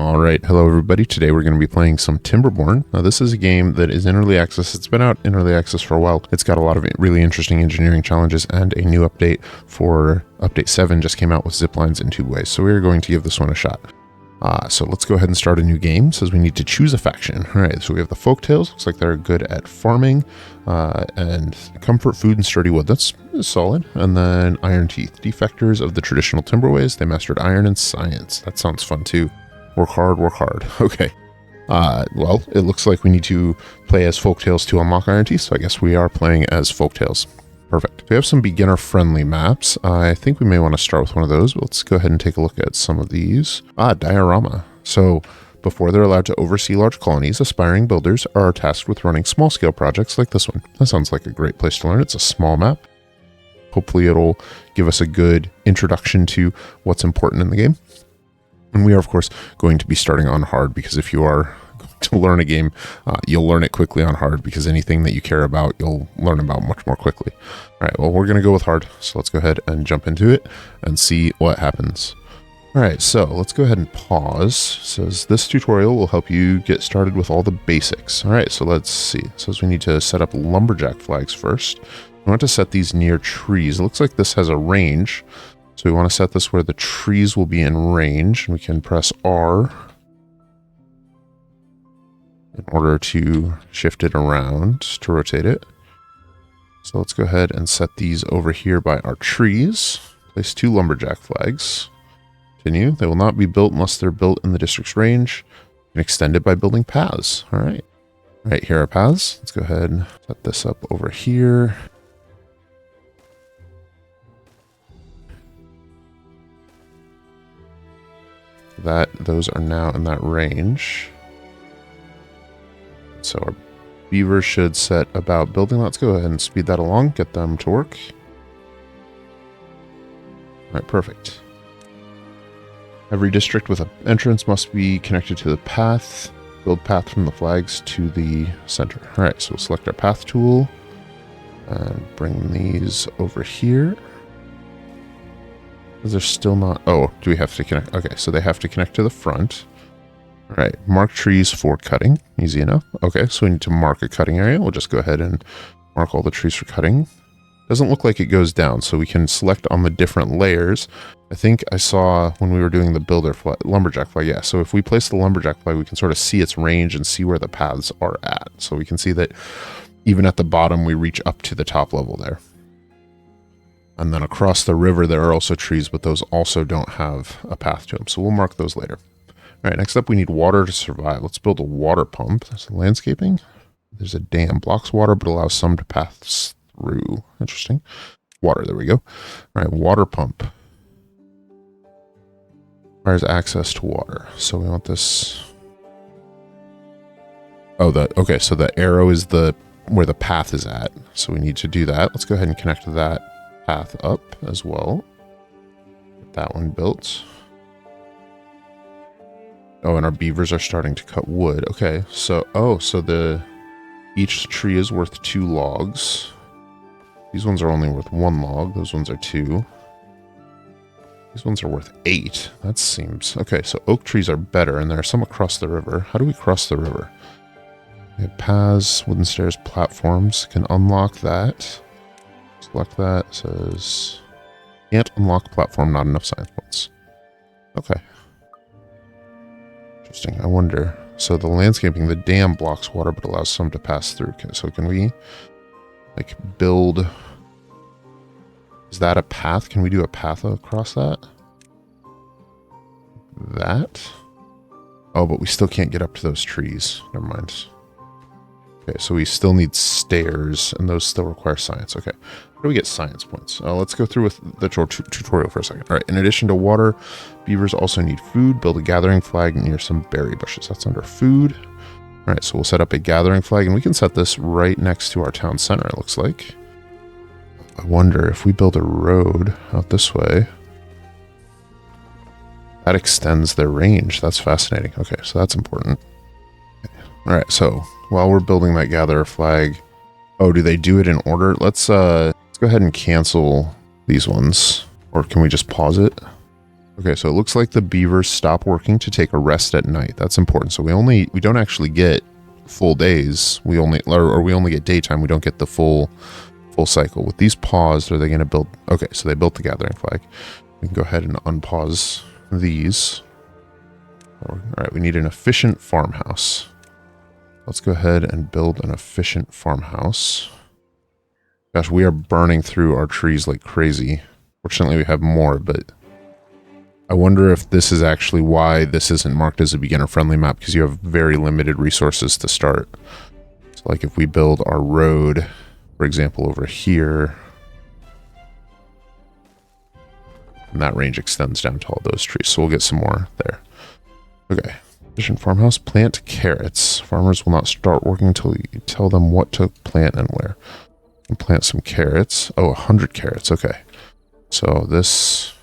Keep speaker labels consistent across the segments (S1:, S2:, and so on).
S1: All right, hello everybody. Today we're going to be playing some Timberborn. Now this is a game that is in early access. It's been out in early access for a while. It's got a lot of really interesting engineering challenges, and a new update for update 7 just came out with zip lines and tubeways. So we're going to give this one a shot. So let's go ahead and start a new game. It says we need to choose a faction. All right, so we have the Folktales. Looks like they're good at farming and comfort food and sturdy wood. That's solid. And then Iron Teeth, defectors of the traditional timberways. They mastered iron and science. That sounds fun too. Work hard, work hard. Okay. Well, it looks like we need to play as Folktales to unlock Iron Teeth, so I guess we are playing as Folktales. Perfect. We have some beginner-friendly maps. I think we may want to start with one of those, but let's go ahead and take a look at some of these. Diorama. So, before they're allowed to oversee large colonies, aspiring builders are tasked with running small-scale projects like this one. That sounds like a great place to learn. It's a small map. Hopefully it'll give us a good introduction to what's important in the game. And we are, of course, going to be starting on hard, because if you are going to learn a game, you'll learn it quickly on hard, because anything that you care about, you'll learn about much more quickly. All right, well, we're going to go with hard, so let's go ahead and jump into it and see what happens. All right, so let's go ahead and pause. It says this tutorial will help you get started with all the basics. All right, so let's see. It says we need to set up lumberjack flags first. We want to set these near trees. It looks like this has a range. So we want to set this where the trees will be in range. We can press R in order to shift it around to rotate it. So let's go ahead and set these over here by our trees. Place 2 lumberjack flags. Continue. They will not be built unless they're built in the district's range. You can extend it by building paths. All right. All right, here are paths. Let's go ahead and set this up over here. Those are now in that range. So our beavers should set about building. Let's go ahead and speed that along, get them to work. All right, perfect. Every district with an entrance must be connected to the path. Build path from the flags to the center. All right, so we'll select our path tool and bring these over here. They're still not... Oh, do we have to connect? Okay, so they have to connect to the front. All right, mark trees for cutting. Easy enough. Okay, so we need to mark a cutting area. We'll just go ahead and mark all the trees for cutting. Doesn't look like it goes down, so we can select on the different layers. I think I saw when we were doing the lumberjack flag. Yeah, so if we place the lumberjack flag, we can sort of see its range and see where the paths are at. So we can see that even at the bottom, we reach up to the top level there. And then across the river, there are also trees, but those also don't have a path to them. So we'll mark those later. All right, next up, we need water to survive. Let's build a water pump. That's landscaping. There's a dam. Blocks water, but allows some to pass through. Interesting. Water, there we go. All right, water pump. Requires access to water. So we want this... Oh, okay, so the arrow is where the path is at. So we need to do that. Let's go ahead and connect that path up as well. Get that one built. Oh, and our beavers are starting to cut wood. Okay, so each tree is worth 2 logs. These ones are only worth 1 log. Those ones are 2. These ones are worth 8. That seems... Okay, so oak trees are better, and there are some across the river. How do we cross the river? We have paths, wooden stairs, platforms. Can unlock that. Select that. It says can't unlock platform, not enough science points. Okay. Interesting. I wonder. So the landscaping, the dam blocks water but allows some to pass through. Okay, so can we like build... Is that a path? Can we do a path across that? That? Oh, but we still can't get up to those trees. Never mind. Okay, so we still need stairs, and those still require science. Okay, how do we get science points? Let's go through with the tutorial for a second. All right, in addition to water, beavers also need food. Build a gathering flag near some berry bushes. That's under food. All right, so we'll set up a gathering flag, and we can set this right next to our town center, it looks like. I wonder if we build a road out this way. That extends their range. That's fascinating. Okay, so that's important. Okay. All right, so while we're building that gather flag... Oh, do they do it in order? Let's go ahead and cancel these ones. Or can we just pause it? Okay, so it looks like the beavers stop working to take a rest at night. That's important. So we don't actually get full days. We only get daytime. We don't get the full cycle. With these paused, are they going to build? Okay, so they built the gathering flag. We can go ahead and unpause these. All right, we need an efficient farmhouse. Let's go ahead and build an efficient farmhouse. Gosh, we are burning through our trees like crazy. Fortunately, we have more, but I wonder if this is actually why this isn't marked as a beginner-friendly map, because you have very limited resources to start. So like if we build our road, for example, over here, and that range extends down to all those trees, so we'll get some more there. Okay, efficient farmhouse, plant carrots. Farmers will not start working until you tell them what to plant and where. And plant some carrots. Oh, 100 carrots, okay. So this...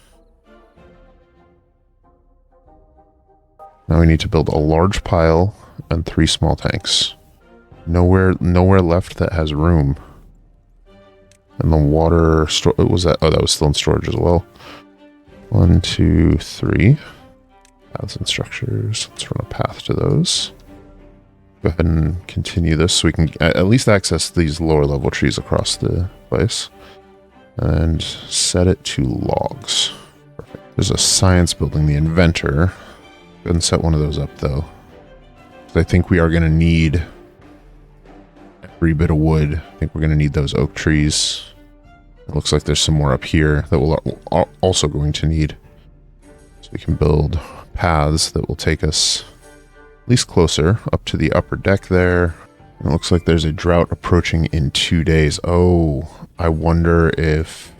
S1: Now we need to build a large pile and 3 small tanks. Nowhere left that has room. And the water was that? Oh, that was still in storage as well. 1, 2, 3. Paths and structures. Let's run a path to those. Go ahead and continue this so we can at least access these lower level trees across the place. And set it to logs. Perfect. There's a science building, the inventor. Go ahead and set one of those up though. I think we are going to need every bit of wood. I think we're going to need those oak trees. It looks like there's some more up here that we're also going to need. So we can build paths that will take us at least closer up to the upper deck there. And it looks like there's a drought approaching in 2 days. Oh, I wonder if...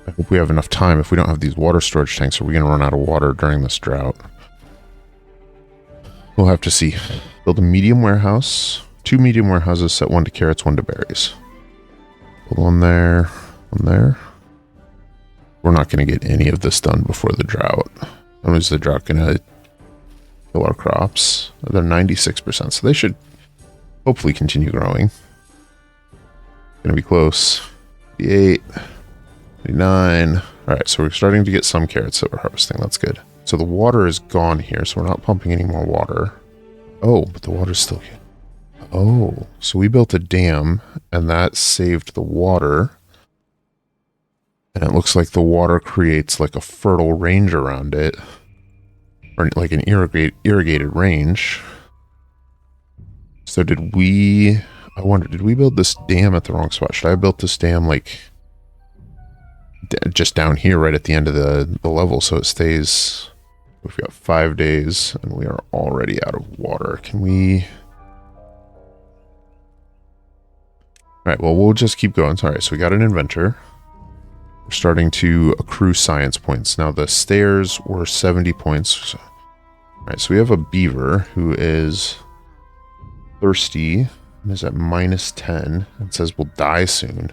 S1: I hope we have enough time. If we don't have these water storage tanks, are we going to run out of water during this drought? We'll have to see. Build a medium warehouse. 2 medium warehouses, set 1 to carrots, 1 to berries. Build one there, one there. We're not going to get any of this done before the drought. When is the drought going to kill our crops? They're 96%, so they should hopefully continue growing. Going to be close. 88, 89. All right, so we're starting to get some carrots that we're harvesting. That's good. So the water is gone here, so we're not pumping any more water. Oh, but the water's still good. Oh, so we built a dam, and that saved the water. And it looks like the water creates like a fertile range around it. Or like an irrigated range. So did we... I wonder, did we build this dam at the wrong spot? Should I have built this dam like... just down here right at the end of the level so it stays... We've got 5 days, and we are already out of water. Can we... Alright, well, we'll just keep going. Alright, so we got an inventor. We're starting to accrue science points. Now, the stairs were 70 points. Alright, so we have a beaver who is thirsty and is at minus 10. It says we'll die soon.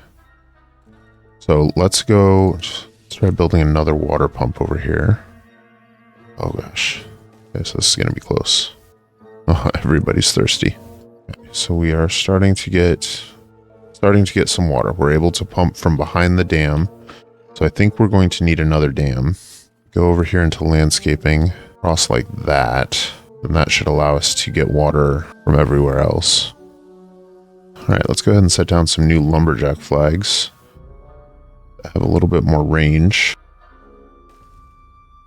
S1: So let's go... Let's try building another water pump over here. Oh gosh. Okay, so this is going to be close. Oh, everybody's thirsty. Okay, so we are starting to get some water. We're able to pump from behind the dam. So I think we're going to need another dam. Go over here into landscaping, cross like that. And that should allow us to get water from everywhere else. Alright, let's go ahead and set down some new lumberjack flags. Have a little bit more range.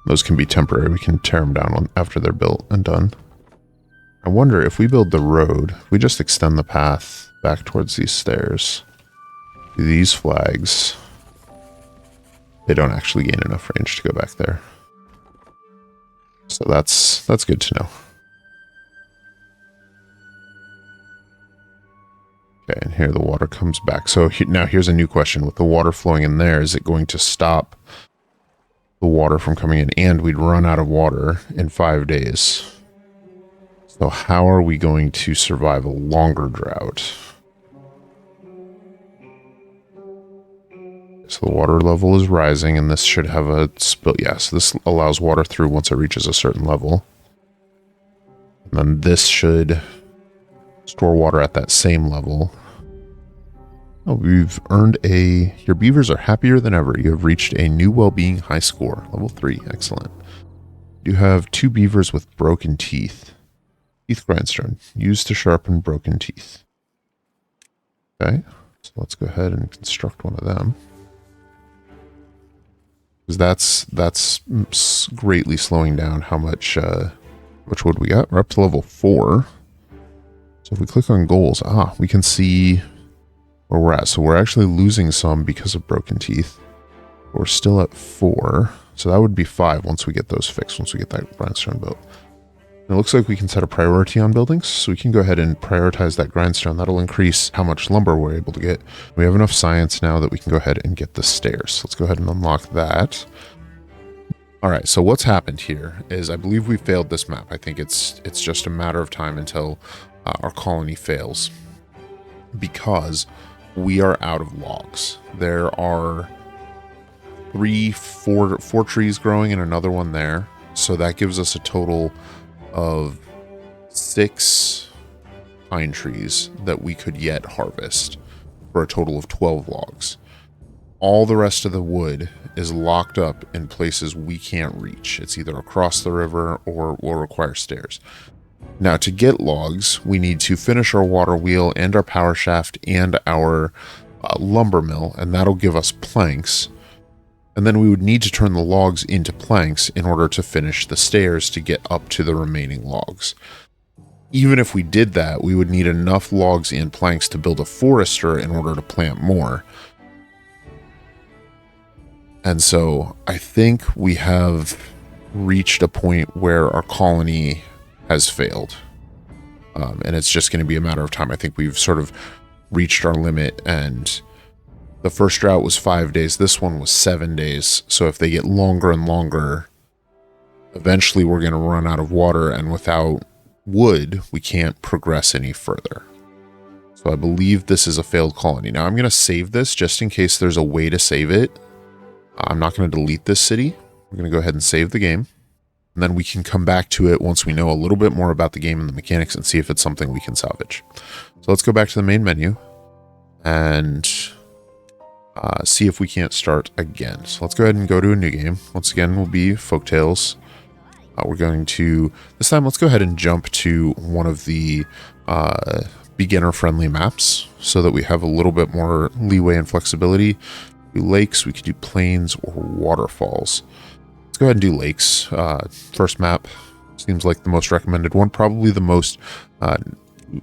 S1: Those can be temporary. We can tear them down after they're built and done. I wonder if we build the road, if we just extend the path back towards these stairs. These flags, they don't actually gain enough range to go back there. So that's good to know. Okay, and here the water comes back. So now here's a new question. With the water flowing in there, is it going to stop the water from coming in? And we'd run out of water in 5 days. So how are we going to survive a longer drought? So the water level is rising, and this should have a spill. Yes, this allows water through once it reaches a certain level. And then this should store water at that same level. Oh, we've earned your beavers are happier than ever. You have reached a new well-being high score. Level 3. Excellent. You have 2 beavers with broken teeth. Teeth grindstone. Used to sharpen broken teeth. Okay. So let's go ahead and construct one of them. Because that's greatly slowing down how much wood we got. We're up to level 4. So if we click on goals, we can see where we're at. So we're actually losing some because of broken teeth. But we're still at 4. So that would be 5 once we get those fixed, once we get that grindstone built. And it looks like we can set a priority on buildings. So we can go ahead and prioritize that grindstone. That'll increase how much lumber we're able to get. We have enough science now that we can go ahead and get the stairs. Let's go ahead and unlock that. All right, so what's happened here is I believe we failed this map. I think it's just a matter of time until our colony fails, because we are out of logs. There are four trees growing and another one there. So that gives us a total of 6 pine trees that we could yet harvest for a total of 12 logs. All the rest of the wood is locked up in places we can't reach. It's either across the river or will require stairs. Now, to get logs, we need to finish our water wheel and our power shaft and our lumber mill, and that'll give us planks. And then we would need to turn the logs into planks in order to finish the stairs to get up to the remaining logs. Even if we did that, we would need enough logs and planks to build a forester in order to plant more. And so I think we have reached a point where our colony has failed. And it's just going to be a matter of time. I think we've sort of reached our limit, and the first drought was 5 days. This one was 7 days. So if they get longer and longer, eventually we're going to run out of water, and without wood, we can't progress any further. So I believe this is a failed colony. Now I'm going to save this just in case there's a way to save it. I'm not going to delete this city. We're going to go ahead and save the game. And then we can come back to it once we know a little bit more about the game and the mechanics and see if it's something we can salvage. So let's go back to the main menu and see if we can't start again. So let's go ahead and go to a new game. Once again, will be Folktales. We're going to, this time, let's go ahead and jump to one of the beginner-friendly maps so that we have a little bit more leeway and flexibility. Do lakes, we could do plains or waterfalls. Let's go ahead and do lakes. First map seems like the most recommended one, probably the most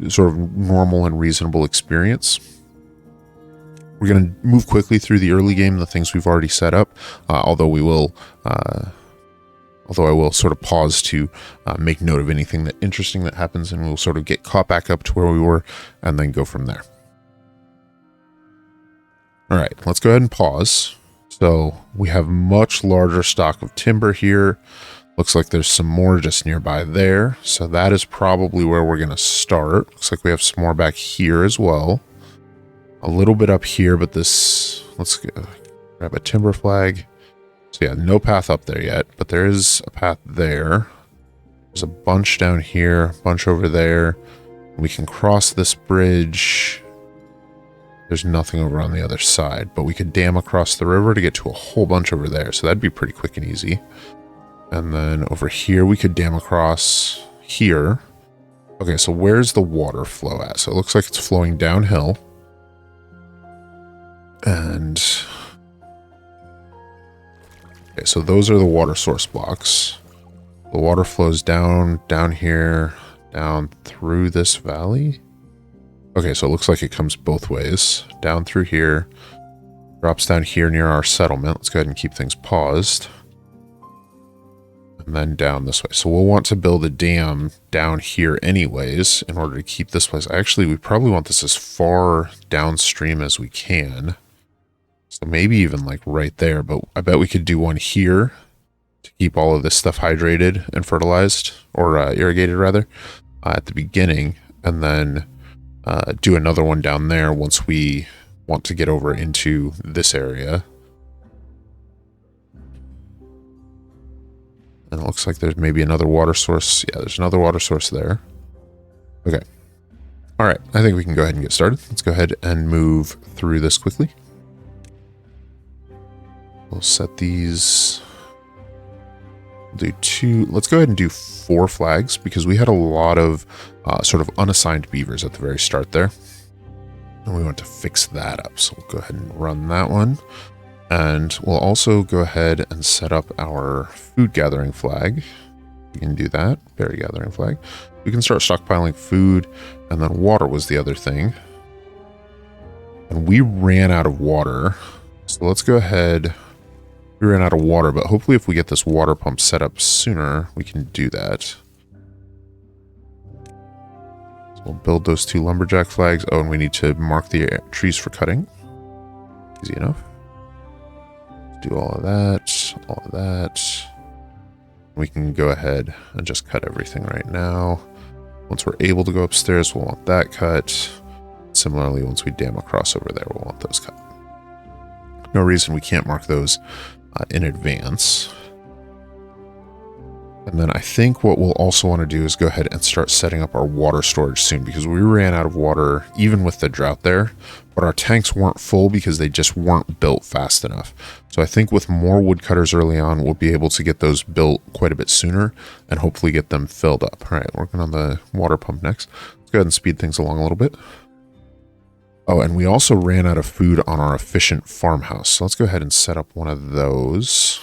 S1: sort of normal and reasonable experience. We're going to move quickly through the early game, the things we've already set up, although I will sort of pause to make note of anything that interesting that happens, and we'll sort of get caught back up to where we were and then go from there. All right, let's go ahead and pause. So we have much larger stock of timber here. Looks like there's some more just nearby there. So that is probably where we're going to start. Looks like we have some more back here as well. A little bit up here, but this, let's go, grab a timber flag. So yeah, no path up there yet, but there is a path there. There's a bunch down here, a bunch over there. We can cross this bridge. There's nothing over on the other side, but we could dam across the river to get to a whole bunch over there. So that'd be pretty quick and easy. And then over here, we could dam across here. Okay, so where's the water flow at? So it looks like it's flowing downhill. And okay, so those are the water source blocks. The water flows down here, down through this valley. Okay, so it looks like it comes both ways. Down through here, drops down here near our settlement. Let's go ahead and keep things paused. And then down this way. So we'll want to build a dam down here anyways in order to keep this place. Actually, we probably want this as far downstream as we can. So maybe even like right there, but I bet we could do one here to keep all of this stuff hydrated and fertilized, or irrigated rather, at the beginning, and then do another one down there once we want to get over into this area. And it looks like there's maybe another water source. Yeah, there's another water source there. Okay. All right, I think we can go ahead and get started. Let's go ahead and move through this quickly. We'll set these. We'll do 2. Let's go ahead and do 4 flags because we had a lot of sort of unassigned beavers at the very start there. And we want to fix that up. So we'll go ahead and run that one. And we'll also go ahead and set up our food gathering flag. We can do that. Berry gathering flag. We can start stockpiling food, and then water was the other thing. And we ran out of water. So let's go ahead. We ran out of water, but hopefully if we get this water pump set up sooner, we can do that. So we'll build those 2 lumberjack flags. Oh, and we need to mark the trees for cutting. Easy enough. Do all of that, all of that. We can go ahead and just cut everything right now. Once we're able to go upstairs, we'll want that cut. Similarly, once we dam across over there, we'll want those cut. No reason we can't mark those in advance. And then I think what we'll also want to do is go ahead and start setting up our water storage soon, because we ran out of water even with the drought there, but our tanks weren't full because they just weren't built fast enough. So I think with more woodcutters early on, we'll be able to get those built quite a bit sooner and hopefully get them filled up. All right, working on the water pump next. Let's go ahead and speed things along a little bit. Oh, and we also ran out of food on our efficient farmhouse. So let's go ahead and set up one of those.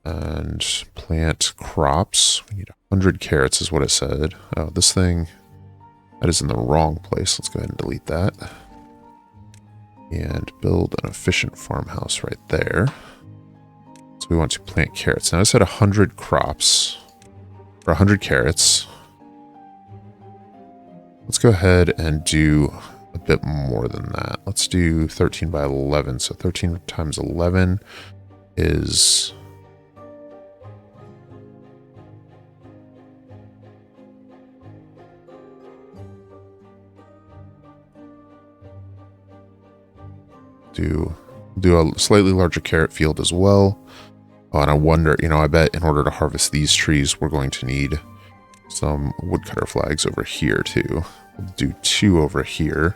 S1: And plant crops. We need 100 carrots is what it said. Oh, this thing, that is in the wrong place. Let's go ahead and delete that. And build an efficient farmhouse right there. So we want to plant carrots. Now I said 100 crops, or 100 carrots. Let's go ahead and do a bit more than that. Let's do 13 by 11. So 13 times 11 is... do a slightly larger carrot field as well. Oh, and I wonder, you know, I bet in order to harvest these trees, we're going to need some woodcutter flags over here too. We'll do 2 over here.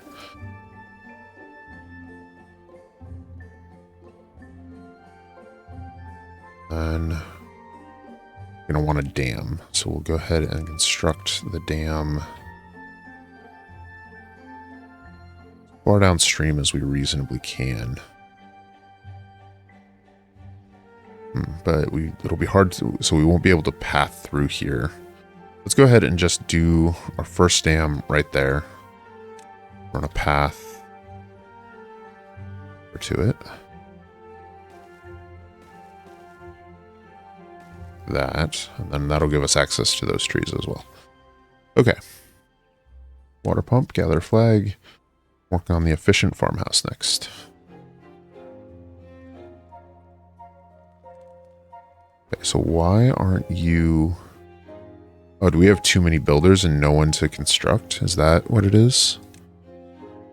S1: And we're going to want a dam. So we'll go ahead and construct the dam far downstream as we reasonably can. But it'll be hard to, so we won't be able to path through here. Let's go ahead and just do our first dam right there. Run a path to it. That, and then that'll give us access to those trees as well. Okay. Water pump, gather flag. Working on the efficient farmhouse next. Okay, so why aren't you... Oh, do we have too many builders and no one to construct? Is that what it is?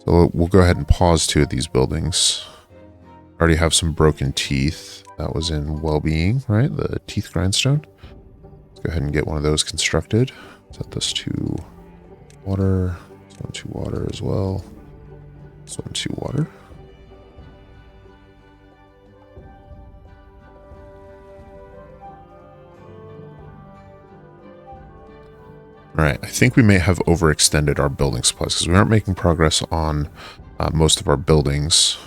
S1: So we'll go ahead and pause 2 of these buildings. Already have some broken teeth. That was in well-being, right? The teeth grindstone. Let's go ahead and get one of those constructed. Set this to water. This one to water as well. This one to water. Alright, I think we may have overextended our building supplies because we aren't making progress on most of our buildings.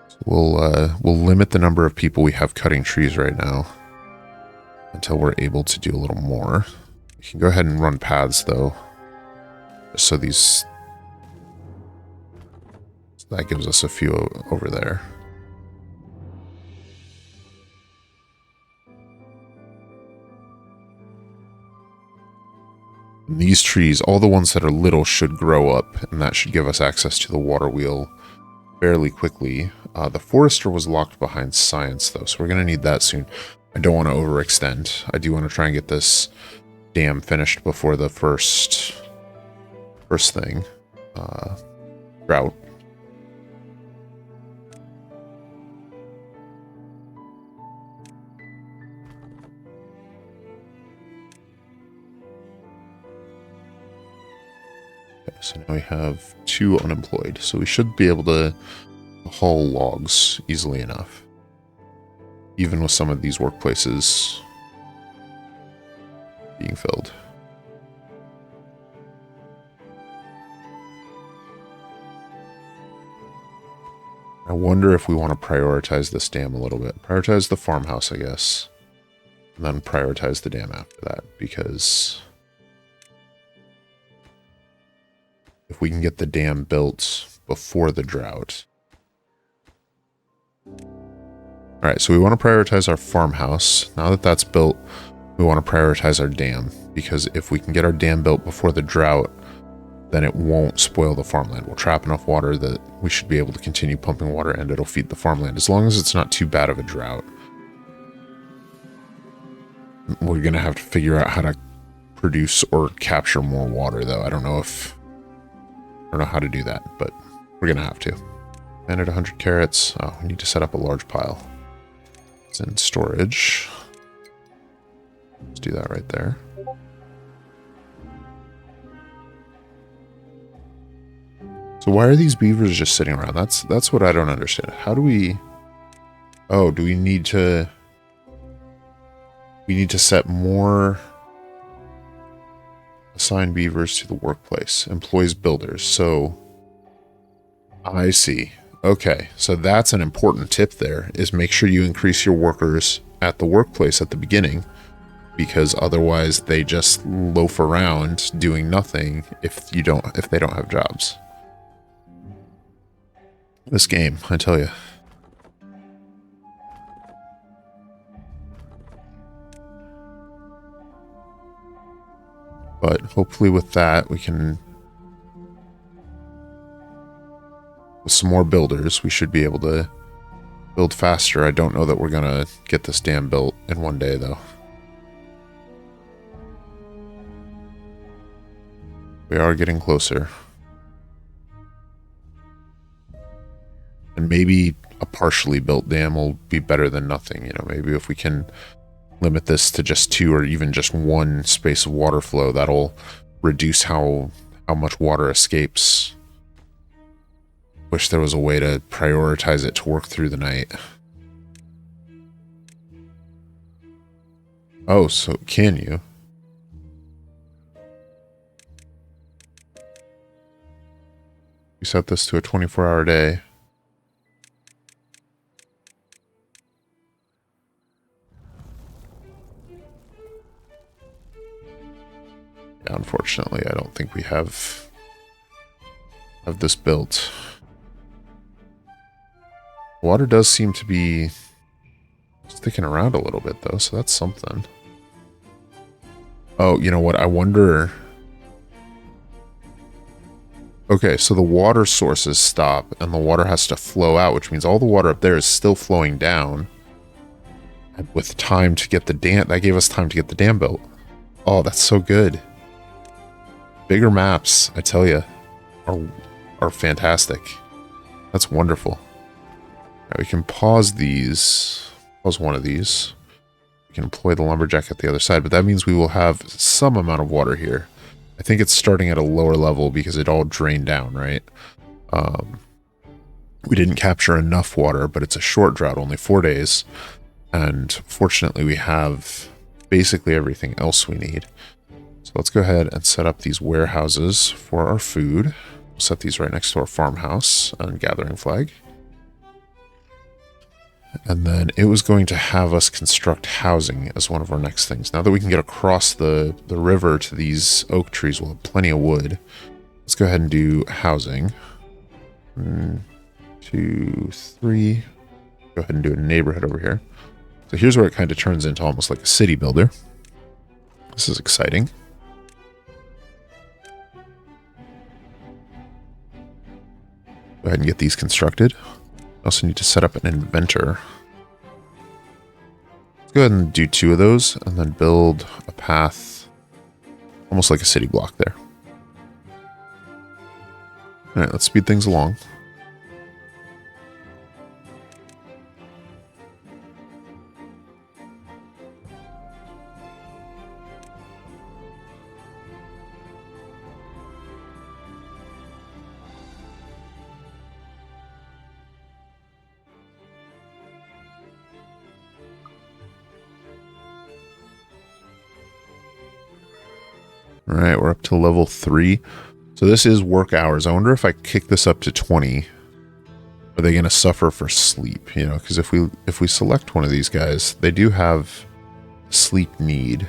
S1: So we'll limit the number of people we have cutting trees right now until we're able to do a little more. We can go ahead and run paths though, just so these... So that gives us a few over there. And these trees, all the ones that are little, should grow up, and that should give us access to the water wheel fairly quickly. The forester was locked behind science, though, so we're going to need that soon. I don't want to overextend. I do want to try and get this dam finished before the first thing. Drought. Okay, so now we have 2 unemployed, so we should be able to haul logs easily enough, even with some of these workplaces being filled. I wonder if we want to prioritize this dam a little bit. Prioritize the farmhouse, I guess. And then prioritize the dam after that, because if we can get the dam built before the drought. Alright, so we want to prioritize our farmhouse. Now that that's built, we want to prioritize our dam, because if we can get our dam built before the drought, then it won't spoil the farmland. We'll trap enough water that we should be able to continue pumping water and it'll feed the farmland, as long as it's not too bad of a drought. We're going to have to figure out how to produce or capture more water, though. I don't know how to do that, but we're going to have to. And at 100 carrots, oh, we need to set up a large pile. It's in storage. Let's do that right there. So why are these beavers just sitting around? That's what I don't understand. How do we... Oh, do we need to... We need to set more... Assign beavers to the workplace. Employs builders. So... I see. Okay, so that's an important tip there, is make sure you increase your workers at the workplace at the beginning, because otherwise they just loaf around doing nothing if they don't have jobs. This game, I tell you. But hopefully with that, we can... With some more builders, we should be able to build faster. I don't know that we're going to get this dam built in one day, though. We are getting closer. And maybe a partially built dam will be better than nothing. You know, maybe if we can limit this to just 2 or even just 1 space of water flow, that'll reduce how much water escapes. Wish there was a way to prioritize it to work through the night. Oh, so can you? We set this to a 24-hour day. Yeah, unfortunately, I don't think we have this built. Water does seem to be sticking around a little bit, though, so that's something. Oh, you know what? I wonder... Okay, so the water sources stop, and the water has to flow out, which means all the water up there is still flowing down. And with time to get the dam... That gave us time to get the dam built. Oh, that's so good. Bigger maps, I tell you, are fantastic. That's wonderful. Right, we can pause these. Pause one of these. We can employ the lumberjack at the other side, but that means we will have some amount of water here. I think it's starting at a lower level because it all drained down, right? We didn't capture enough water, but it's a short drought, only 4 days. And fortunately, we have basically everything else we need. So let's go ahead and set up these warehouses for our food. We'll set these right next to our farmhouse and gathering flag. And then it was going to have us construct housing as one of our next things. Now that we can get across the river to these oak trees, we'll have plenty of wood. Let's go ahead and do housing. 1, 2, 3. Go ahead and do a neighborhood over here. So here's where it kind of turns into almost like a city builder. This is exciting. Go ahead and get these constructed. Also need to set up an inventor. Let's go ahead and do 2 of those and then build a path almost like a city block there. Alright, let's speed things along. All right, we're up to level 3. So this is work hours. I wonder if I kick this up to 20, are they going to suffer for sleep? You know, because if we select one of these guys, they do have sleep need.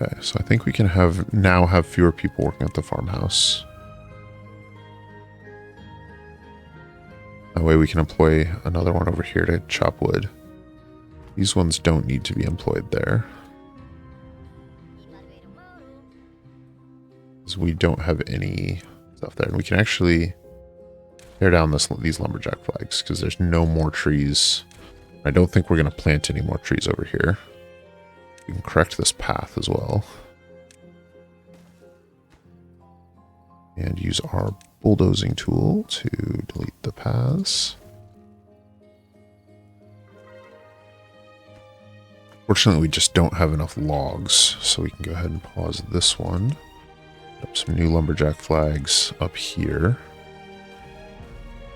S1: Okay, so I think we can now have fewer people working at the farmhouse. That way we can employ another one over here to chop wood. These ones don't need to be employed there, because we don't have any stuff there. And we can actually tear down these lumberjack flags, because there's no more trees. I don't think we're going to plant any more trees over here. We can correct this path as well. And use our bulldozing tool to delete the paths. Fortunately, we just don't have enough logs, so we can go ahead and pause this one. Put up some new lumberjack flags up here.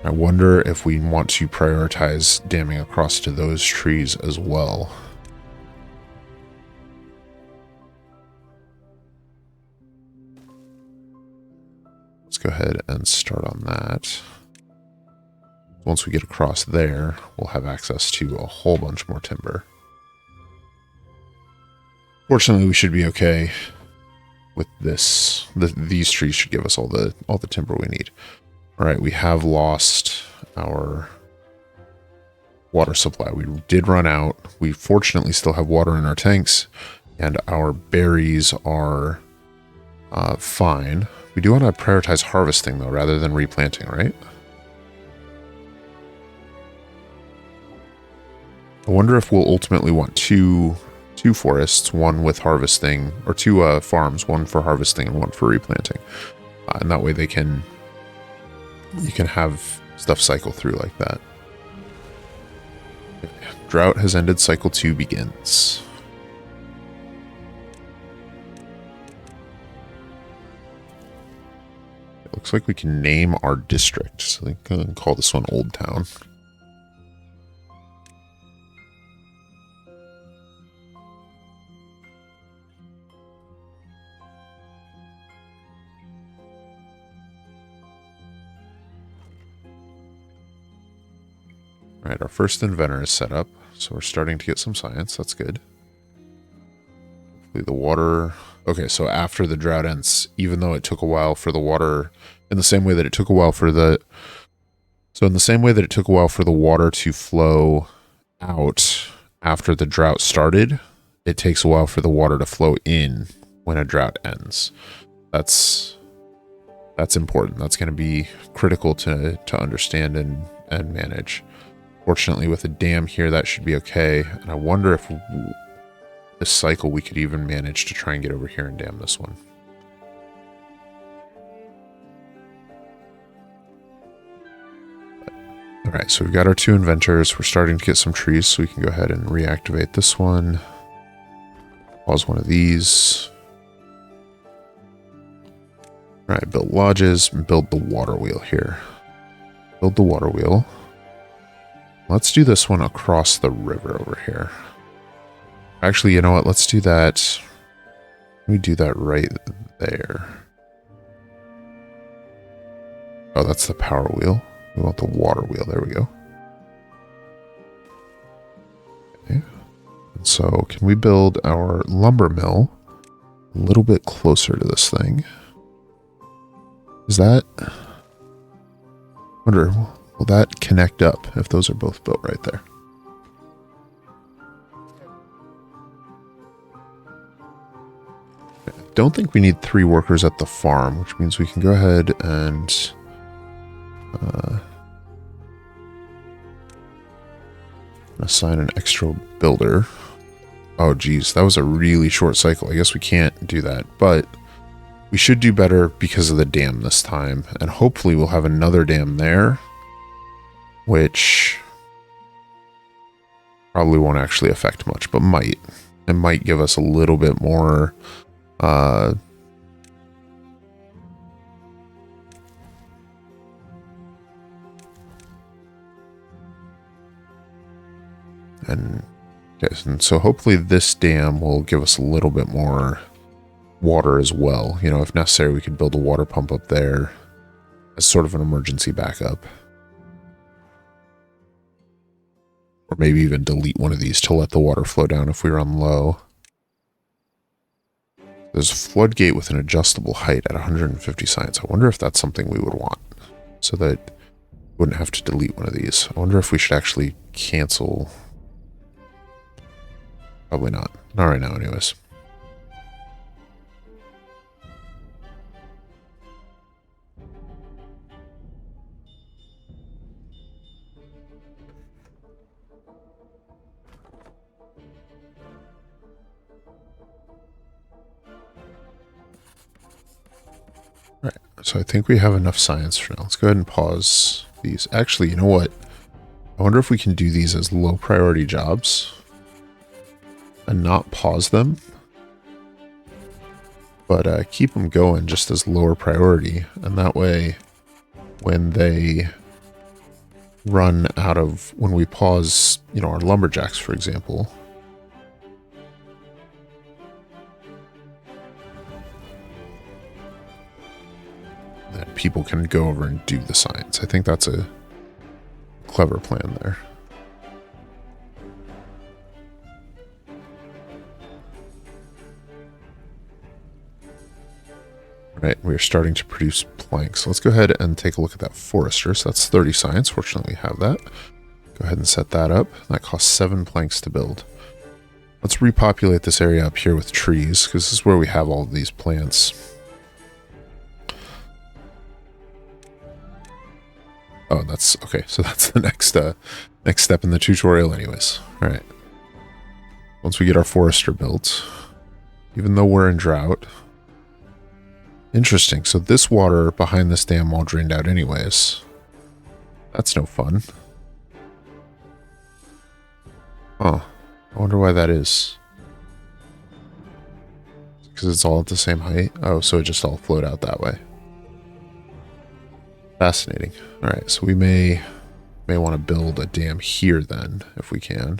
S1: I wonder if we want to prioritize damming across to those trees as well. Let's go ahead and start on that. Once we get across there, we'll have access to a whole bunch more timber. Fortunately, we should be okay with this. These trees should give us all the timber we need. All right, we have lost our water supply. We did run out. We fortunately still have water in our tanks, and our berries are fine. We do want to prioritize harvesting, though, rather than replanting, right? I wonder if we'll ultimately want two forests, one with harvesting, or two farms, one for harvesting and one for replanting. And that way you can have stuff cycle through like that. Drought has ended, cycle 2 begins. It looks like we can name our district, so we can call this one Old Town. Alright, our first inventor is set up, so we're starting to get some science. That's good. Hopefully the water... Okay, so after the drought ends, even though it took a while for the water... In the same way that it took a while for the... So in the same way that it took a while for the water to flow out after the drought started, it takes a while for the water to flow in when a drought ends. That's important. That's going to be critical to understand and manage. Fortunately, with a dam here, that should be okay. And I wonder if this cycle we could even manage to try and get over here and dam this one. Alright, so we've got our 2 inventors. We're starting to get some trees, so we can go ahead and reactivate this one. Pause one of these. Alright, build lodges, build the water wheel here. Build the water wheel. Let's do this one across the river over here. Actually, you know what? Let's do that. Let me do that right there. Oh, that's the power wheel. We want the water wheel. There we go. Okay. And so, can we build our lumber mill a little bit closer to this thing? Is that... I wonder... Will that connect up if those are both built right there? I don't think we need 3 workers at the farm, which means we can go ahead and assign an extra builder. Oh geez, that was a really short cycle. I guess we can't do that, but we should do better because of the dam this time, and hopefully we'll have another dam there, which probably won't actually affect much, but might. It might give us a little bit more And, okay, and so hopefully this dam will give us a little bit more water as well. You know, if necessary, we could build a water pump up there as sort of an emergency backup. Or maybe even delete one of these to let the water flow down if we run low. There's a floodgate with an adjustable height at 150 science. I wonder if that's something we would want, so that we wouldn't have to delete one of these. I wonder if we should actually cancel. Probably not. Not right now anyways. Right, so I think we have enough science for now. Let's go ahead and pause these. Actually, you know what? I wonder if we can do these as low priority jobs and not pause them, but keep them going just as lower priority. And that way, when they run out of, when we pause, you know, our lumberjacks, for example, then people can go over and do the science. I think that's a clever plan there. Right, we're starting to produce planks. Let's go ahead and take a look at that forester. So that's 30 science. Fortunately, we have that. Go ahead and set that up. That costs 7 planks to build. Let's repopulate this area up here with trees, because this is where we have all of these plants. Oh, that's okay. So that's the next step in the tutorial anyways. All right. Once we get our forester built, even though we're in drought. Interesting. So this water behind this dam all drained out anyways. That's no fun. Oh, I wonder why that is. Because it's all at the same height? Oh, so it just all flowed out that way. Fascinating. All right, so we may want to build a dam here then, if we can.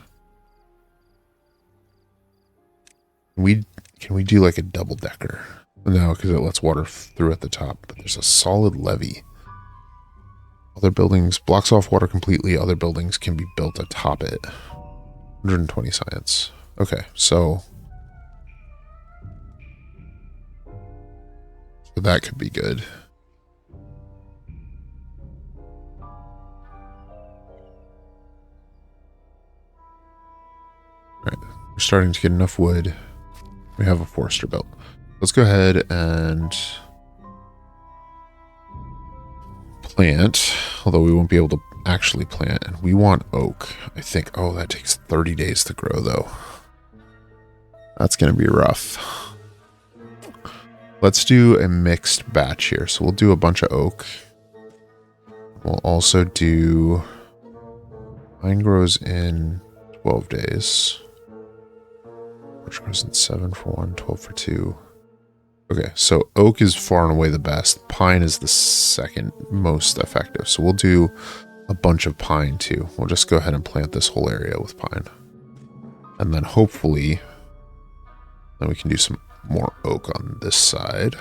S1: Can we do like a double decker? No, because it lets water through at the top. But there's a solid levee. Other buildings blocks off water completely. Other buildings can be built atop it. 120 science. Okay, so that could be good. Right, we're starting to get enough wood. We have a forester built. Let's go ahead and plant, although we won't be able to actually plant, and we want oak. I think, oh, that takes 30 days to grow though. That's going to be rough. Let's do a mixed batch here. So we'll do a bunch of oak. We'll also do, pine grows in 12 days. Which grows in 7 for 1, 12 for 2. Okay, so oak is far and away the best. Pine is the second most effective. So we'll do a bunch of pine too. We'll just go ahead and plant this whole area with pine. And then hopefully, then we can do some more oak on this side.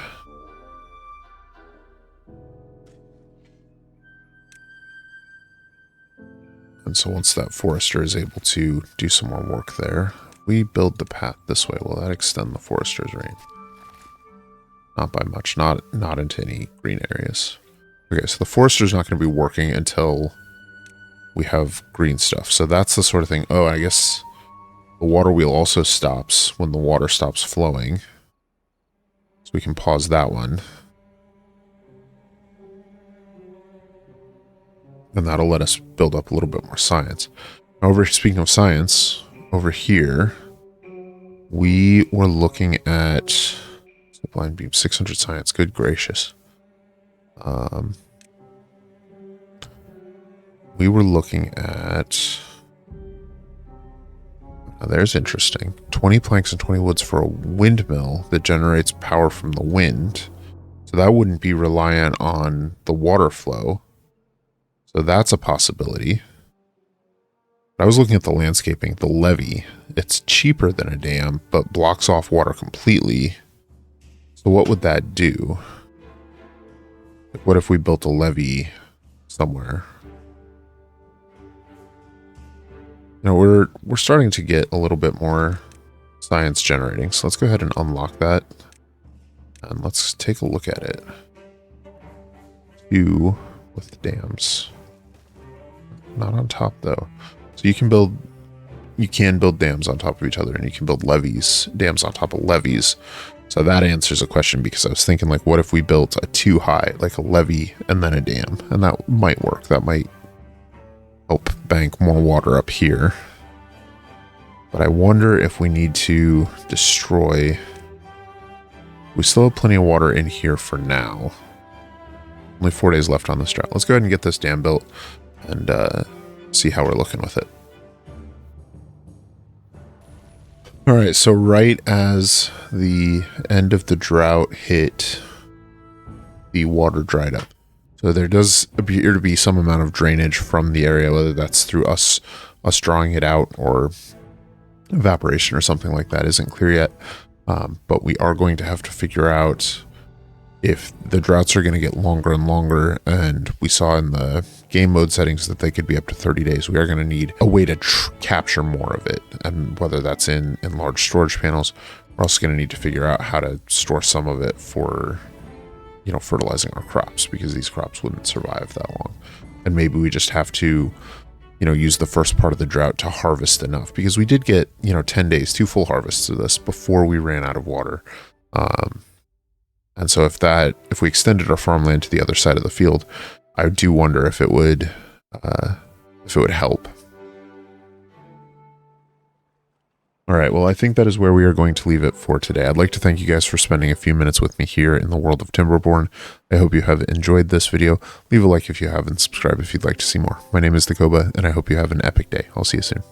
S1: And so once that forester is able to do some more work there, we build the path this way. Will that extend the forester's range? Not by much, not into any green areas. Okay, so the forester's not going to be working until we have green stuff. So that's the sort of thing. Oh, I guess the water wheel also stops when the water stops flowing. So we can pause that one. And that'll let us build up a little bit more science. However, speaking of science, over here, we were looking at blind beam, 600 science. Good gracious. We were looking at, now there's interesting, 20 planks and 20 woods for a windmill that generates power from the wind. So that wouldn't be reliant on the water flow. So that's a possibility. I was looking at the landscaping, the levee. It's cheaper than a dam, but blocks off water completely. So what would that do? What if we built a levee somewhere? Now we're starting to get a little bit more science generating. So let's go ahead and unlock that. And let's take a look at it. 2 with dams. Not on top though. So you can build dams on top of each other, and you can build levees, dams on top of levees. So that answers a question, because I was thinking, like, what if we built a 2 high, like a levee and then a dam? And that might work. That might help bank more water up here. But I wonder if we need to destroy... We still have plenty of water in here for now. Only 4 days left on this drought. Let's go ahead and get this dam built and see how we're looking with it. All right, so right as the end of the drought hit, the water dried up. So there does appear to be some amount of drainage from the area, whether that's through us drawing it out or evaporation or something like that isn't clear yet. But we are going to have to figure out if the droughts are going to get longer and longer, and we saw in the game mode settings that they could be up to 30 days. We are going to need a way to capture more of it, and whether that's in large storage panels. We're also going to need to figure out how to store some of it for, you know, fertilizing our crops, because these crops wouldn't survive that long. And maybe we just have to, you know, use the first part of the drought to harvest enough, because we did get, you know, 10 days, 2 full harvests of this before we ran out of water. And so if we extended our farmland to the other side of the field, I do wonder if it would help. All right, well, I think that is where we are going to leave it for today. I'd like to thank you guys for spending a few minutes with me here in the world of Timberborn. I hope you have enjoyed this video. Leave a like if you have, and subscribe if you'd like to see more. My name is Dakoba, and I hope you have an epic day. I'll see you soon.